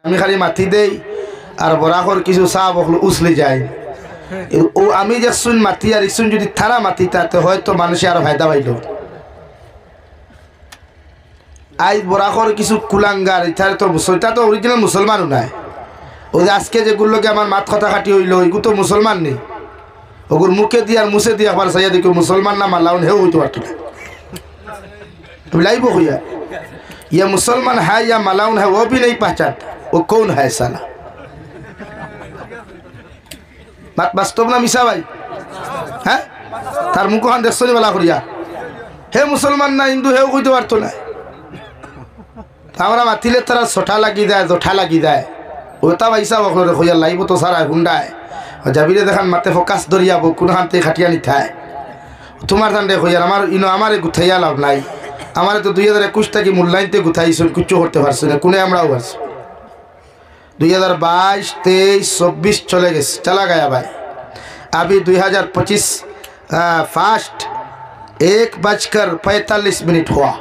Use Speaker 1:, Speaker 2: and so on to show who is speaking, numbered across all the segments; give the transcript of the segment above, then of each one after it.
Speaker 1: আমি খালি মাতি দেই আর বরাকর কিছু চা বকল উছলে যায় ও আমি যে শুন মাতি আর ইসুন যদি থারা মাতি তাতে হয়তো মানুষে আরো ফায়দা পাইল আই বরাকর কিছু কুলাঙ্গার ইথারে তো সেটা তো অরিজিনাল মুসলমানও নাই ও যে আজকে যেগুলোকে আমার মাত কথা কাটি হইল ওইগুলো তো মুসলমান নেই ওগুর মুখে দিয়ে আর মুছে দিয়ে আবার সাইয়া দেখো মুসলমান না মালাউন হেও হইতে পারত না लाइव हुआ ये मुसलमान है या मलाउन है वो भी नहीं पहचानता वो कौन है साला बात वास्तव ना मिसा भाई हैं तार मुख हान देखसनी वाला करिया हे मुसलमान ना हिंदू है कोई तो बात तो नहीं हमरा माथिले तरह सोठा लगी जाए जोठा लगी जाए वो तब ऐसा वक्त देखो यार लाइव तो सारा हुंडा है और जब भी देखन माथे फोकस दरिया वो कुन हानते खटिया नहीं था तुम्हारे ধান দেখো यार हमार इनो हमारे गुथैया लाभ नहीं हमारे तो 2021 तक मूल्यांकन गुथाई कुछ होते पारछे ना कोने আমরাও পারছি 2022 23 24 चले गए चला गया भाई अभी 2025 फास्ट 1:45 हुआ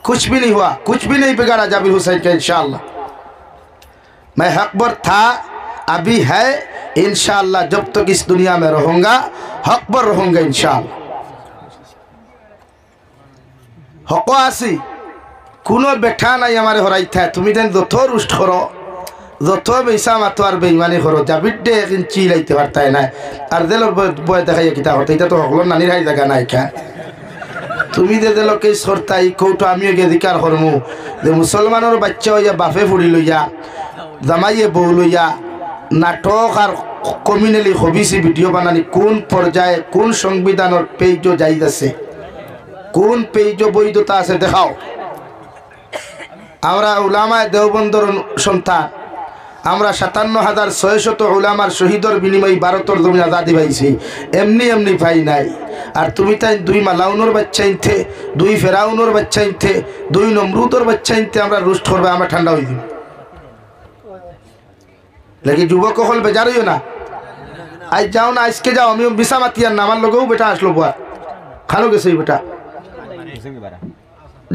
Speaker 1: कुछ भी नहीं हुआ कुछ भी नहीं बिगाड़ा जाबिर हुसैन का इंशाअल्लाह मैं हकबर था अभी है इंशाअल्लाह जब तक इस दुनिया में रहूँगा हकबर रहूँगा इंशाअल्लाह हक आसी कोनो बैठा नहीं हमारे हराई था तुम যত রুষ্ট করো যত বেসা মাতো আর বেইমানি করো জাবিডে এক ইঞ্চি লাইতে পারতা না আর দেলর বয় দেখাই কিতা হতে এটা তো হকল নানির হাই জায়গা নাই কা তুমি যে দেলকে সরতাই কৌটো আমিও গে অধিকার করমু যে মুসলমানের বাচ্চা হইয়া বাপে ফুড়ি লইয়া জামাইয়ে বউ লইয়া নাটক আর কমিউনালি হবিসি ভিডিও বানানি কোন পর্যায়ে কোন সংবিধানের পেজও যাই আছে কোন পেজ বৈধতা আছে দেখাও আমরা উলামায়ে দেওবন্দর সন্তান আমরা ৫৭,৬০০ উলামার শহীদর বিনিময়ে ভারতের জমি আজাদি পাইছি এমনি এমনি পাই নাই আর তুমি তাই দুই মালাউনের বাচ্চা ইনতে দুই ফেরাউনের বাচ্চা ইনতে দুই নমরুদের বাচ্চা ইনতে আমরা রুষ্ট করবে আমরা ঠান্ডা হয়ে দিব লাগি যুবক হল বেজার হইও না আজ যাও না আজকে যাও আমি বিসামাতিয়ার না আমার লগেও বেটা আসলো বুয়া খালো গেছে বেটা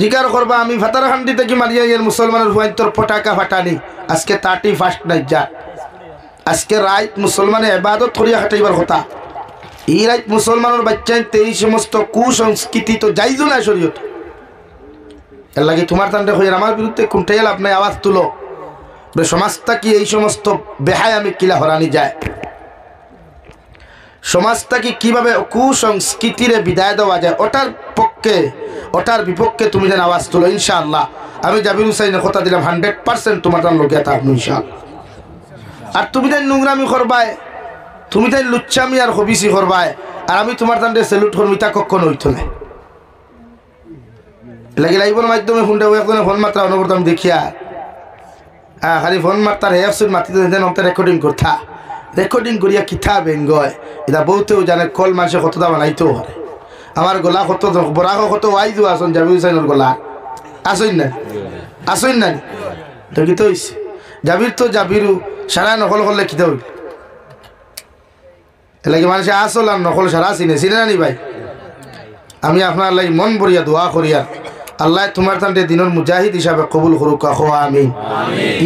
Speaker 1: জিকার করবা আমি ফাতারখান্ডি থেকে মারিয়া এর মুসলমানের হুয়াইতর পটাকা ফাটানি আজকে 31 নাই যা আজকে রাত মুসলমানে ইবাদত করিয়া খাটাইবার কথা এই রাত মুসলমানের বাচ্চা এই সমস্ত কুসংস্কৃতি তো যাইজো না শরীয়ত এর লাগি তোমার তান্ডে হইয়া আমার বিরুদ্ধে কোনটাই আপনি আওয়াজ তুলো সমাজটা কি এই সমস্ত বেহায় আমি কিলা হরানি যায় সমাজটা কি কিভাবে কুসংস্কৃতিরে বিদায় দেওয়া যায় ওটার পক্ষে ওটার বিপক্ষে তুমি যেন আওয়াজ তুলো ইনশাআল্লাহ আমি জাবির হুসাইনের কথা দিলাম 100% তোমার তার লোক থাকবো ইনশাআল্লাহ আর তুমি তাই নোংরামি করবায় তুমি তাই লুচ্চামি আর হবিসি করবায় আর আমি তোমার তান্ডে সেলুট করবো তা কখনো হইতো না লাগে লাইভের মাধ্যমে ফোনটা একজনে ফোন মাত্রা অনবরত আমি দেখিয়া খালি ফোন মাত্রার হেফসুর মাতিতে রেকর্ডিং করতা রেকর্ডিং করিয়া কিতা বেঙ্গয় এটা বহুতেও জানে কল মানুষে কতটা বানাইতেও হয় আমার গলা কত বরাক কত ওয়াইজও আসন জাবির হুসাইনের গলা আসইন না তো কি তো হইছে জাবির তো জাবিরু সারা নকল করলে কিতা হইল এলাকি মানুষে আসল আর নকল সারা চিনে না নি ভাই আমি আপনার লাই মন ভরিয়া দোয়া করিয়া আল্লাহ তোমার তান্ডে দিনের মুজাহিদ হিসাবে কবুল করুক আমিন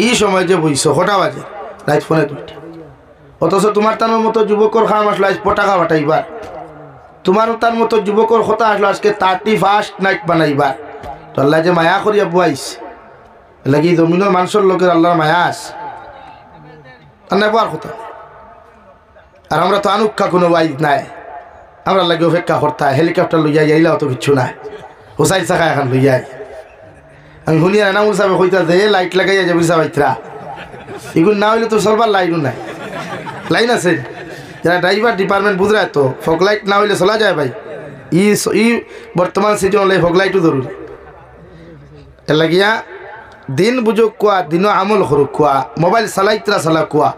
Speaker 1: এই সময় যে বইছো কটা বাজে রাত ফোনে 2টা অথচ তোমার তার মতো যুবকর খাম আসলো আজ পটাকা ফাটাইবার তোমার তার মতো যুবকর কথা আসলো আজকে 31 নাইট বানাইবার তো আল্লাহ যে মায়া করিয়া বুয়াইস লাগি জমিনের মানুষের লোকের আল্লাহর মায়া আছে আর নাই বুয়ার কথা আর আমরা তো আনুক্ষা কোনো ওয়াইজ নাই আমরা লাগে অপেক্ষা করতে হেলিকপ্টার লইয়া যাইলাও তো কিচ্ছু নাই হুসাইন চাকা এখন লইয়া আমি শুনিয়া এনামুল সাহেব কইতা যে লাইট লাগাইয়া যাবি সাবাইতরা এগুলো না হইলে তো চলবার লাইনও নাই লাইন আছে যারা ড্রাইভার ডিপার্টমেন্ট বুঝরা তো ফগ লাইট না হইলে চলা যায় ভাই ই বর্তমান সিজন হলে ফগ লাইটও জরুরি এর লাগিয়া দিন বুঝুক কোয়া দিনও আমল করুক কোয়া মোবাইল চালাইতরা চালা কোয়া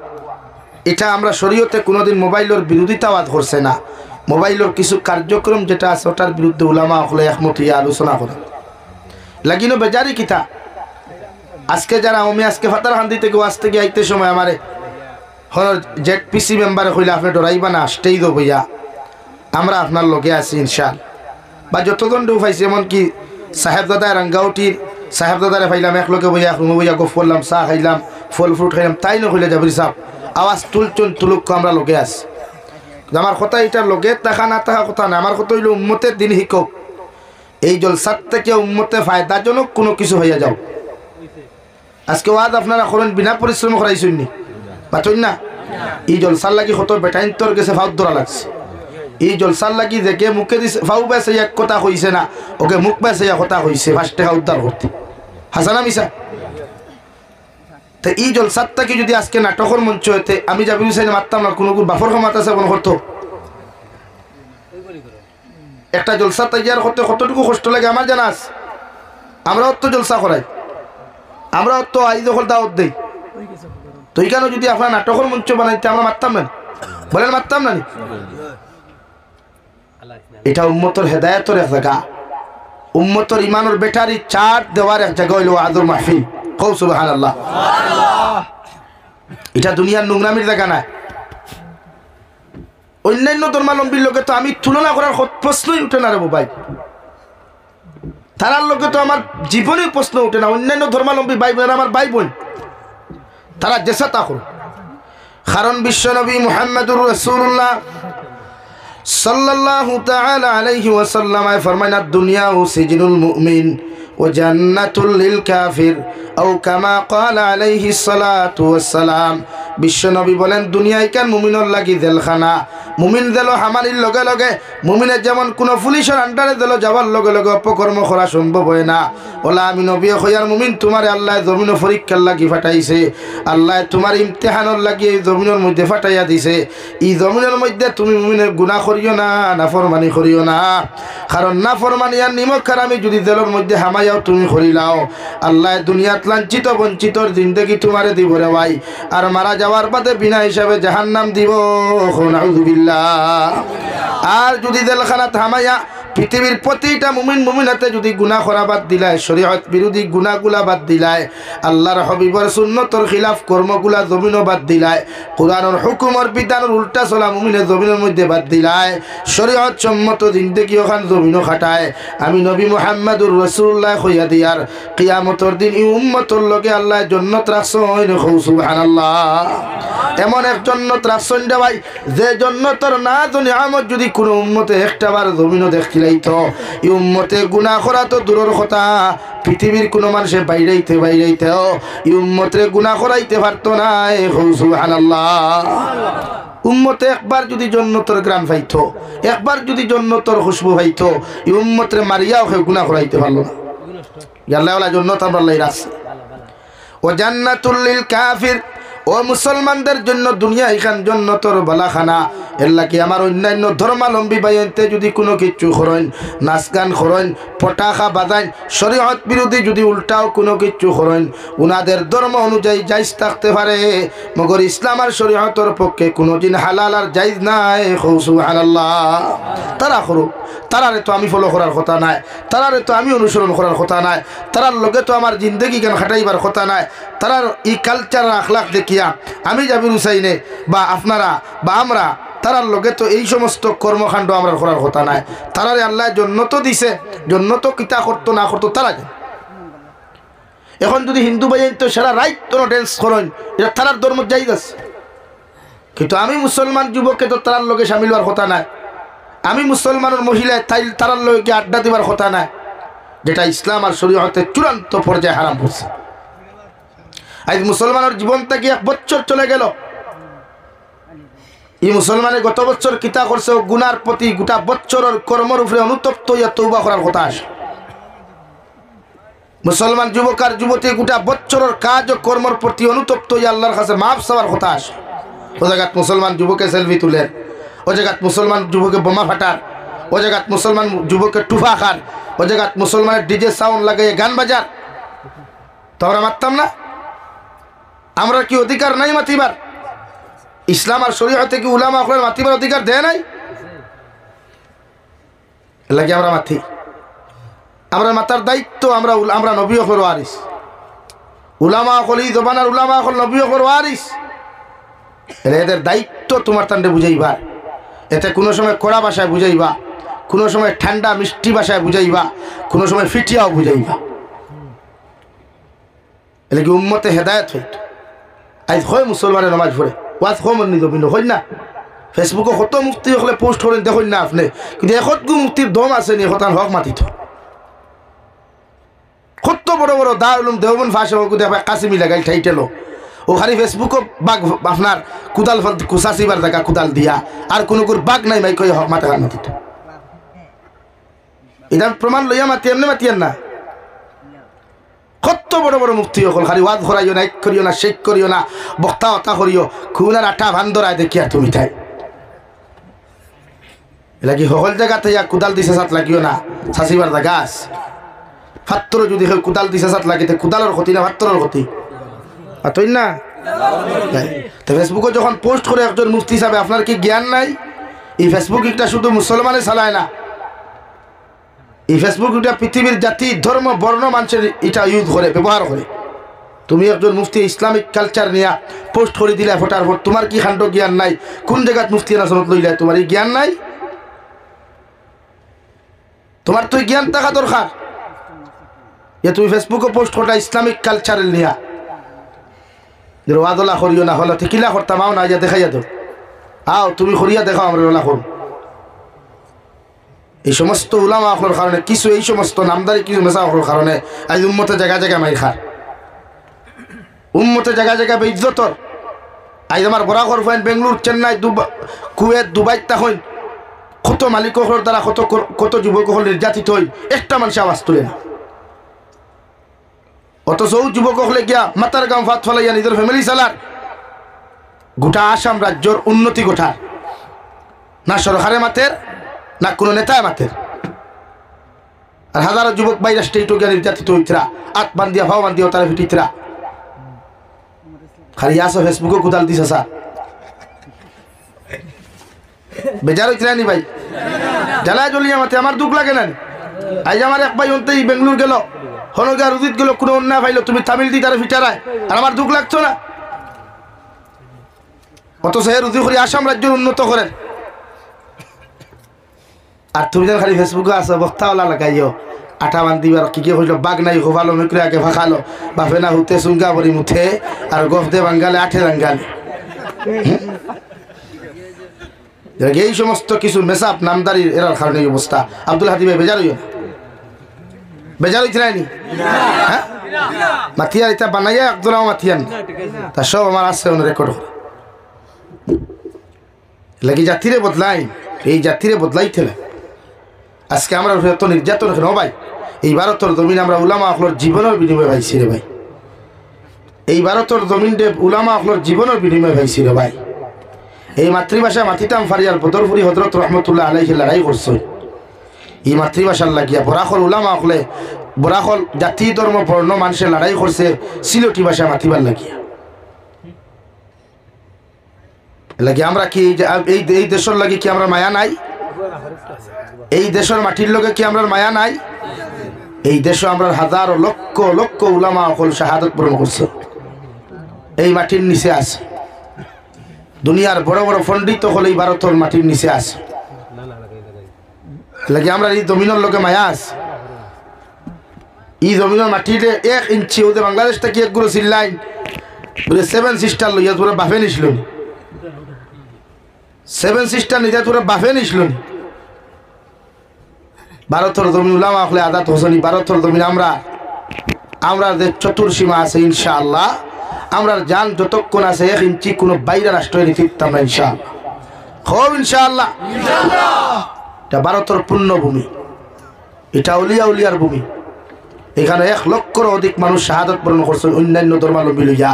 Speaker 1: এটা আমরা শরীয়তে কোনোদিন মোবাইলের বিরোধিতাবাদ করছে না মোবাইলের কিছু কার্যক্রম যেটা আছে ওটার বিরুদ্ধে উলামা হলে একমত হইয়া আলোচনা করে লাগিনো বেজারি কিতা আজকে যারা আমি আজকে ফাতারখান্দি থেকে আসতে গিয়ে আইতে সময় আমারে হর জেড পিসি মেম্বারে কইলে আপনি ডরাইবা না আসতেই দো ভাইয়া আমরা আপনার লগে আছি ইনশাআল্লাহ বা যতজন ডু পাইছে এমনকি সাহেবজাদা রাঙ্গাউটির সাহেবজাদারে পাইলাম এক লগে বইয়া বইয়া গপ করলাম চা খাইলাম ফল ফ্রুট খাইলাম তাই নকইলে যাবি সাহ আওয়াজ তুলুক আমরা লোকে আছি আমার কথা এটার লোকে দেখা না থাকা কথা না আমার কথা হইল উম্মতের দিন শিকক এই জলসার থেকে উম্মতে ফায়দাজনক কোনো কিছু হইয়া যাও আজকে ওয়াজ আপনারা করেন বিনা পরিশ্রম করাইছেন নি পাচন না এই জলসার লাগি কত বেটাইন তোর গেছে ফাউদ ধরা লাগছে এই জলসার লাগি দেখে মুখে দিছে ফাউ বেসে এক কথা কইছে না ওকে মুখ বেসে এক কথা কইছে 5 টাকা উদ্ধার করতে হাসানা মিসা তো এই জলসার থেকে যদি আজকে নাটকের মঞ্চ হইতে আমি জাবির হুসাইন মারতাম না কোনো বাফর ক্ষমত আছে কোন করতো একটা জলসা তৈয়ার করতে কতটুকু কষ্ট লাগে আমার জানা আছে আমরাও তো জলসা করাই আমরাও তো আইজ হল দাওয়াত দেই তো এইখানে যদি আপনার নাটকের মঞ্চ বানাইতে আমরা মারতাম না বলেন মারতাম না এটা উম্মতর হেদায়েতর এক জায়গা উম্মতর ইমানের বেটারি চার দেওয়ার এক জায়গা হইল আদর মাহফিল কও সুবহানাল্লাহ এটা দুনিয়ার নোংরামির জায়গা না অন্যান্য ধর্মাবলম্বীর লোকে তো আমি তুলনা করার প্রশ্নই উঠে না রে ভাই তারার লোকে তো আমার জীবনের প্রশ্ন উঠে না অন্যান্য ধর্মাবলম্বী ভাই বোনেরা আমার ভাই বোন তারা যেসা তা করুন কারণ বিশ্বনবী মুহাম্মদুর রাসূলুল্লাহ সাল্লাল্লাহু তাআলা আলাইহি ওয়াসাল্লাম ফরমান দুনিয়া ও সিজনুল মুমিন ও জান্নাতুল লিল কাফির আও কামা ক্বালা আলাইহিস সালাতু ওয়াস সালাম বিশ্বনবী বলেন দুনিয়ায় কান মুমিনের লাগি জেলখানা মুমিন দিল হামানির লগে লগে মুমিনের যেমন কোনো পুলিশের আন্ডারে দিল যাওয়ার লগে লগে অপকর্ম করা সম্ভব হয় না ওলা আমি নবী হইয়ার মুমিন তোমারে আল্লাহ জমিন পরীক্ষার লাগি ফাটাইছে আল্লাহ তোমার ইমতিহানের লাগি এই জমিনের মধ্যে ফাটাইয়া দিছে এই জমিনের মধ্যে তুমি মুমিনের গুনাহ করিও না নাফরমানি করিও না কারণ নাফরমানি আর নিমক খারামি যদি দিলের মধ্যে হামাইয়াও তুমি করিলাও আল্লাহ দুনিয়াত লাঞ্ছিত বঞ্চিতর জিন্দেগি তোমারে দিব রে ভাই আর মারা যাওয়ার বাদে বিনা হিসাবে জাহান্নাম দিব নাউযুবিল্লাহ আর যদি দিলখানা থামাইয়া পৃথিবীর প্রতিটা মুমিন মুমিনাতে যদি গুনাহ করা বাদ দিলায় শরীয়ত বিরোধী গুনাহগুলা বাদ দিলায় আল্লাহর হাবিবের সুন্নতর খিলাফ কর্মগুলা জমিনও বাদ দিলায় কোরআনের হুকুমের বিধানের উল্টা চলা মুমিনের জমিনের মধ্যে বাদ দিলায় শরীয়ত সম্মত জিন্দেগি ওখান জমিনও খাটায় আমি নবী মুহাম্মদুর রাসূলুল্লাহ কইয়া দিয়ার কিয়ামতের দিন এই উম্মতের লগে আল্লাহ জান্নাত রাখছেন সুবহানাল্লাহ এমন এক জান্নাত রাখছেন রে ভাই যে জান্নাতের না নিয়ামত যদি কোনো উম্মতে একটাবার জমিনও দেখিলাইতো এই উম্মতে গুনাহ করা তো দূরের কথা পৃথিবীর কোনো মানুষে বাইরেইতে এই উম্মতে গুনাহ করাইতে পারতো না সুবহানাল্লাহ উম্মতে একবার যদি জান্নাতের গ্রাম পাইতো একবার যদি জান্নাতের খুশবু পাইতো এই উম্মতে মারিয়াও গুনাহ করাইতে পারলো না আল্লাহ ওয়ালা জান্নাত আমরা আল্লাহ রাখছে ও জান্নাতুল লিল কাফির ও মুসলমানদের জন্য দুনিয়া এখান জান্নাতের বালাখানা এর লাগি আমার অন্যান্য ধর্মাবলম্বী বাইনতে যদি কোনো কিছু করেন নাচ গান করেন পটাখা বাজাইন শরীয়ত বিরোধী যদি উল্টাও কোনো কিছু করেন উনাদের ধর্ম অনুযায়ী জায়েজ থাকতে পারে মগর ইসলাম আর শরীয়তের পক্ষে কোনোদিন হালাল আর জায়েজ নাই সুবহানাল্লাহ তারা করুক তারারে তো আমি ফলো করার কথা নাই তারারে তো আমি অনুসরণ করার কথা নাই তারার লগে তো আমার জিন্দগি কেন খাটাইবার কথা নাই তারার এই কালচার আখলাক দেখিয়া আমি জাবির হুসাইনে বা আপনারা বা আমরা তারার লগে তো এই সমস্ত কর্মকাণ্ড আমরা করার কথা নাই তারারে আল্লাহ জান্নাত দিছে জান্নাত কিতা করতো না করতো তারা জানে এখন যদি হিন্দু ভাই তো সারা রাইট তো ড্যান্স করেন এটা তারার ধর্ম জায়েজ আছে কিন্তু আমি মুসলমান যুবককে তো তারার লগে শামিল হওয়ার কথা নাই আমি মুসলমানের মহিলা তাই তারার লগে আড্ডা দিবার কথা নাই যেটা ইসলাম আর শরীয়তের চূড়ান্ত পর্যায়ে হারাম করছে আজ মুসলমানের জীবন থেকে 1 বছর চলে গেল এই মুসলমানের গত বছর কিতা করছে গুনার প্রতি গোটা বছরের কর্মের উপরে অনুতপ্ত হইয়া তওবা করার কথা আসে মুসলমান যুবক আর যুবতী গোটা বছরের কাজ ও কর্মের প্রতি অনুতপ্ত হইয়া আল্লাহর কাছে মাফ চাওয়ার কথা আসে ও জায়গাত মুসলমান যুবকে সেলফি তুলে ও জায়গাত মুসলমান যুবকে বোমা ফাটার ও জায়গাত মুসলমান যুবকে টুফা খান ও জায়গাত মুসলমানের ডিজে সাউন্ড লাগাইয়ে গান বাজার তো আমরা মারতাম না আমরা কি অধিকার নাই মাতিবার ইসলাম আর শরীয়তে কি উলামা আকরাম মাতিবার অধিকার দেয় নাই লাগে আমরা মাথি আমরা মাতার দায়িত্ব আমরা নবী হকর ওয়ারিস উলামা হলি জবানার উলামা হল নবী হকর ওয়ারিস এদের দায়িত্ব তোমার তান্ডে বুঝাইবা এতে কোনো সময় কড়া ভাষায় বুঝাইবা কোনো সময় ঠান্ডা মিষ্টি ভাষায় বুঝাইবা কোনো সময় ফিটিয়াও বুঝাইবা এলে কি উম্মতে হেদায়েত হইত আজ হয় মুসলমানের নামাজ পড়ে ওয়াজ কম নি জমিন হয় না ফেসবুকে কত মুফতি হলে পোস্ট করেন দেখুন না আপনি কিন্তু এখন গু মুক্তির দম আছে নি হতান হক মাতিত কত বড় বড় দারুলুম দেওবন ফাঁসে হোক দেখবে কাশিমি লাগাই ঠাইটেলো ও খালি ফেসবুকও বাঘ আপনার কুদাল কুচাচিবার দেখা কুদাল দিয়া আর কোনো বাঘ নাই মাই কই হক মাথা মাতিত এটা প্রমাণ লইয়া মাতি এমনি মাতিয়ান না কত বড় বড় মুক্তি হল খালি ওয়াজ করাইও না এক করিও না শেখ করিও না বক্তা হতা করিও খুনার আটা ভান ধরায় দেখিয়া তুমি তাই এটা কি সকল জায়গাতে কুদাল দিছে সাত লাগিও না চাচিবার জায়গা আছে ফাত্তর যদি কুদাল দিছে সাত লাগিতে কুদালের ক্ষতি না ফাত্তরের ক্ষতি আতই না তো ফেসবুকে যখন পোস্ট করে একজন মুফতি হিসাবে আপনার কি জ্ঞান নাই এই ফেসবুক একটা শুধু মুসলমানে চালায় না এই ফেসবুক এটা পৃথিবীর জাতি ধর্ম বর্ণ মানুষের এটা ইউজ করে ব্যবহার করে তুমি একজন মুফতি ইসলামিক কালচার নিয়ে পোস্ট করে দিলে ফোটার পর তোমার কি খান্ড জ্ঞান নাই কোন জায়গায় মুফতি নাসনত লইলে তোমার এই জ্ঞান নাই তোমার তো জ্ঞান থাকা দরকার যে তুমি ফেসবুকে পোস্ট করটা ইসলামিক কালচারের নিয়ে ওয়াদলা করিও না হলে ঠিকিলা করতাম আও না যা দেখাইয়া তো আও তুমি করিয়া দেখাও আমরা ওলা করুন এই সমস্ত উলামা আখলোর কারণে কিছু এই সমস্ত নামদারি কিছু মেসা আখলোর কারণে আজ উম্মতে জায়গা জায়গা মাইর খার উম্মতে জায়গা জায়গা বেইজ্জতর আজ আমার Barakar fine Bangalore Chennai Kuwait Dubai তখন কত মালিক দ্বারা কত কত যুবক নির্যাতিত হই একটা মানুষ আওয়াজ তুলে না অথচ যুবক হলে গিয়া মাতার গাম ফাত ফলাইয়া নিজের ফ্যামিলি চালার গোটা আসাম রাজ্যর উন্নতি গোটা না সরকারে মাতের না কোনো নেতায় মাতের আর হাজারো যুবক বাইরে স্টেট গিয়া নির্যাতিত হইতরা আত বান্ধিয়া ভাও বান্ধিয়া তারা ফিটিতরা খালি আসো ফেসবুকে কুদাল দিছে স্যার বেজার হইতরা নি ভাই জ্বালায় জ্বলিয়া মাতে আমার দুঃখ লাগে না আজ আমার এক ভাই অন্তেই বেঙ্গলোর গেল হনগা রুজিত গেল কোনো অন্যায় পাইলো তুমি তামিল দি তারা ফিটারায় আর আমার দুঃখ লাগতো না অথচ হে রুজি করে আসাম রাজ্যের উন্নত করেন আর তুমি যেন খালি ফেসবুকে আসো বক্তাওয়ালা লাগাইও আঠা বান্ধিবার কি কি হইল বাঘ নাই হোভালো মেকরে আগে ফাঁকালো বাপে না হুতে সুঙ্গা বরি মুথে আর গফ দে বাঙ্গালে আঠে রাঙ্গালে এই সমস্ত কিছু মেসাপ নামদারির এরার কারণে এই অবস্থা আব্দুল হাতি ভাই বেজার হইও বেজার হইতে নাইনি হ্যাঁ মাথিয়া এটা বানাইয়া একদম মাথিয়ান তা সব আমার আছে রেকর্ড করে লাগি জাতিরে বদলাই এই জাতিরে বদলাইতে আজকে আমরা এত নির্যাতন কেন ভাই এই ভারতের জমিন আমরা উলামা আখলোর জীবনের বিনিময়ে পাইছি রে ভাই এই ভারতের জমিন উলামা আখলোর জীবনের বিনিময়ে পাইছি রে ভাই এই মাতৃভাষা মাতিতাম ফারিয়ার বদরপুরি হজরত রহমতুল্লাহ আলাইহি লড়াই করছে এই মাতৃভাষার লাগিয়া বরাকল উলামা আখলে বরাকল জাতি ধর্ম বর্ণ মানুষের লড়াই করছে সিলেটি ভাষা মাতিবার লাগিয়া লাগে আমরা কি এই দেশের লাগে কি আমরা মায়া নাই এই দেশের মাটির লগে কি আমরা মায়া নাই এই দেশে আমরা হাজার লক্ষ লক্ষ উলামা আখল শাহাদত বরণ করছে এই মাটির নিচে আছে দুনিয়ার বড় বড় পণ্ডিত হলে এই ভারতের মাটির নিচে আছে লাগে আমরা এই জমিনের লোকে মায়া আছে এই জমিনের মাটিতে 1 ইঞ্চি ওদের বাংলাদেশটা কি একগুলো সিল্লাইন বলে 7 সিস্টার লইয়া তোরা বাফে নিছিল 7 সিস্টার নিজে তোরা বাফে নিছিল ভারতের জমিন উলামা আখলে আদাত হোসেনি ভারতের জমিন আমরা যে চতুর্সীমা আছে ইনশাআল্লাহ আমরা জান যতক্ষণ আছে 1 ইঞ্চি কোনো বাইরে রাষ্ট্র নিতাম না ইনশাআল্লাহ খুব ইনশাআল্লাহ এটা ভারতের পুণ্যভূমি এটা উলিয়া উলিয়ার ভূমি এখানে 1 লক্ষের অধিক মানুষ শাহাদত বরণ করছেন অন্যান্য ধর্মাবলম্বী লইয়া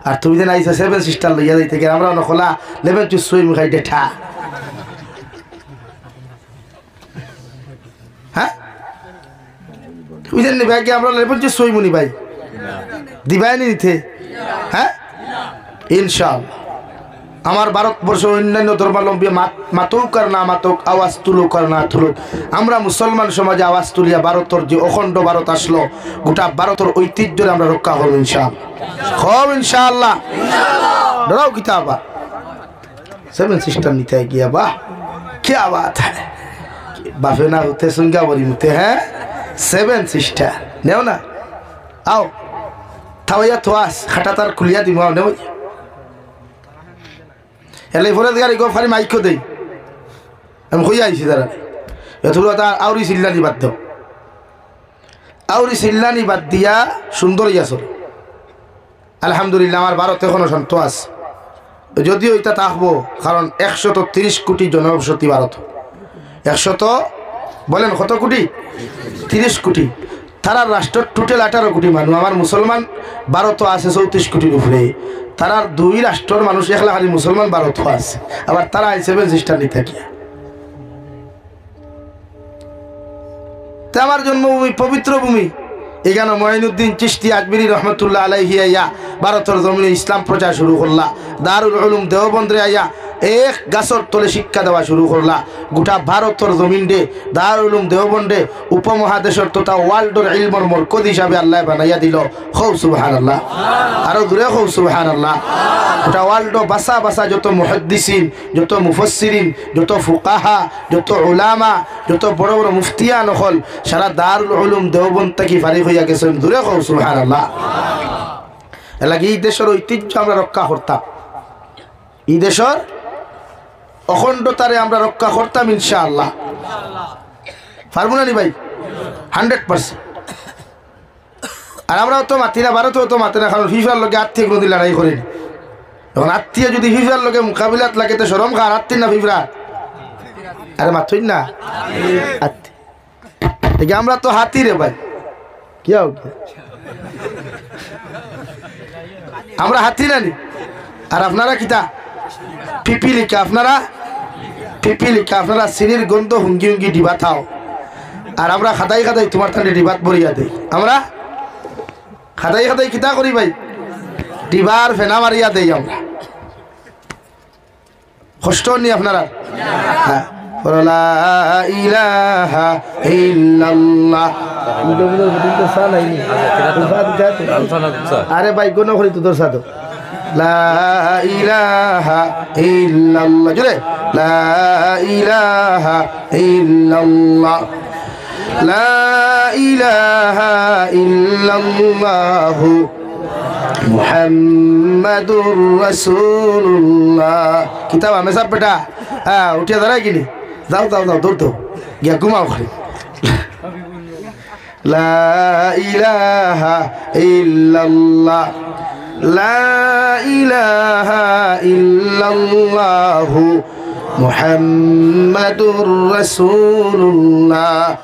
Speaker 1: আর তুমি যেন আইসা 7 সিস্টার লইয়া যাই থেকে আমরা নখলা লেবেন চুই সুই মুখাই ডেঠা হ্যাঁ তুমি জানি ভাই কি আমরা লেবেন চুই সুই মুনি ভাই দিবাই নিতে হ্যাঁ ইনশাআল্লাহ আমার ভারতবর্ষ অন্যান্য ধর্মাবলম্বী মাতুক আর না মাতুক আওয়াজ তুলুক আর না তুলুক আমরা মুসলমান সমাজে আওয়াজ তুলিয়া ভারতের যে অখণ্ড ভারত আসলো গোটা ভারতের ঐতিহ্যের আমরা রক্ষা করবো ইনশাআল্লাহ খুব ইনশাআল্লাহ ডরাও কিতাবা 7 সিস্টার নিতে গিয়া বাহ क्या बात है बाफे ना होते सुंगा बोली मुते हैं 7 सिस्टर नेओ ना आओ থাওয়াইয়া থোয়াস খাটা তার খুলিয়া দিব নেই এলে ফলে গাড়ি গো ফারি মাইক দেই আমি কই আইছি তারা এথুলো তা আউরি চিল্লানি বাদ দাও আউরি চিল্লানি বাদ দিয়া সুন্দর ইয়াসর আলহামদুলিল্লাহ আমার ভারত এখনো শান্ত আছে যদিও এটা থাকবো কারণ 130 কোটি জনবসতি ভারত 100 বলেন কত কোটি 30 কোটি তারা রাষ্ট্র টোটাল 18 কোটি মানুষ আমার মুসলমান ভারত আছে 34 কোটির উপরে তারার দুই রাষ্ট্রের মানুষ একলা খালি মুসলমান ভারত আছে আবার তারা আইসে রেজিস্টার থাকিয়া আমার জন্মভূমি পবিত্র ভূমি এখানে মঈনুদ্দিন চিশতি আজমিরি রহমতুল্লাহ আলাইহি আইয়া ভারতের জমিনে ইসলাম প্রচার শুরু করলা দারুল উলুম দেওবন্দে আইয়া এক গাছর তলে শিক্ষা দেওয়া শুরু করলা গোটা ভারতের জমিনে দারুল উলুম দেওবন্দে উপমহাদেশের তথা ওয়ার্ল্ডের ইলমর মরকজ হিসাবে আল্লাহ বানাইয়া দিল খৌ সুবহানাল্লাহ আরো দূরে খৌ সুবহানাল্লাহ গোটা ওয়ার্ল্ড বাসা বাসা যত মুহাদ্দিসিন যত মুফাসসিরিন যত ফুকাহা যত উলামা যত বড় বড় মুফতিয়ান হল সারা দারুল উলুম দেওবন্দ থেকে ফারিক হইয়া গেছেন দূরে খৌ সুবহানাল্লাহ এলাকি এই দেশের ঐতিহ্য আমরা রক্ষা করতাম এই দেশের অখণ্ডতারে আমরা রক্ষা করতাম ইনশাআল্লাহ পারবো না নি ভাই 100%। আর আমরাও তো মাতি না ভারতেও তো মাতি না কারণ ফিফার লোকে আত্মীয় কোনোদিন লড়াই করিনি এখন আত্মীয় যদি ফিফার লোকে মোকাবিলাত লাগে তো সরম খার আত্মীয় না ফিফরা আরে মাথুই না আত্মীয় আমরা তো হাতি রে ভাই কি আমরা হাতি নানি আর আপনারা কিতা পিপিলিকা আপনারা পিপিলিকা আপনারা সিনির গন্ধ হুঙ্গি হুঙ্গি ডিবা থাও আর আমরা খাদাই খাদাই তোমার থানে ডিবাত বরিয়া দেই আমরা খাদাই খাদাই কিতা করি ভাই ডিবার ফেনা মারিয়া দেই আমরা কষ্ট নি আপনারা হ্যাঁ লা ইলাহা ইল্লাল্লাহ আরে ভাই কোন করি তোর সাথে লা ইলাহা ইল্লাল্লাহ জুড়ে লা ইলাহা ইল্লাল্লাহ লা ইলাহা ইল্লাল্লাহু মুহাম্মাদুর রাসূলুল্লাহ কিতাব হামেশা বেটা হ্যাঁ উঠিয়া দাঁড়ায় কিনি যাও যাও যাও দৌড় তো গিয়া ঘুমাও খালি লা ইলাহা ইল্লাল্লাহ লা ইলাহা ইল্লাল্লাহু মুহাম্মাদুর রাসূলুল্লাহ।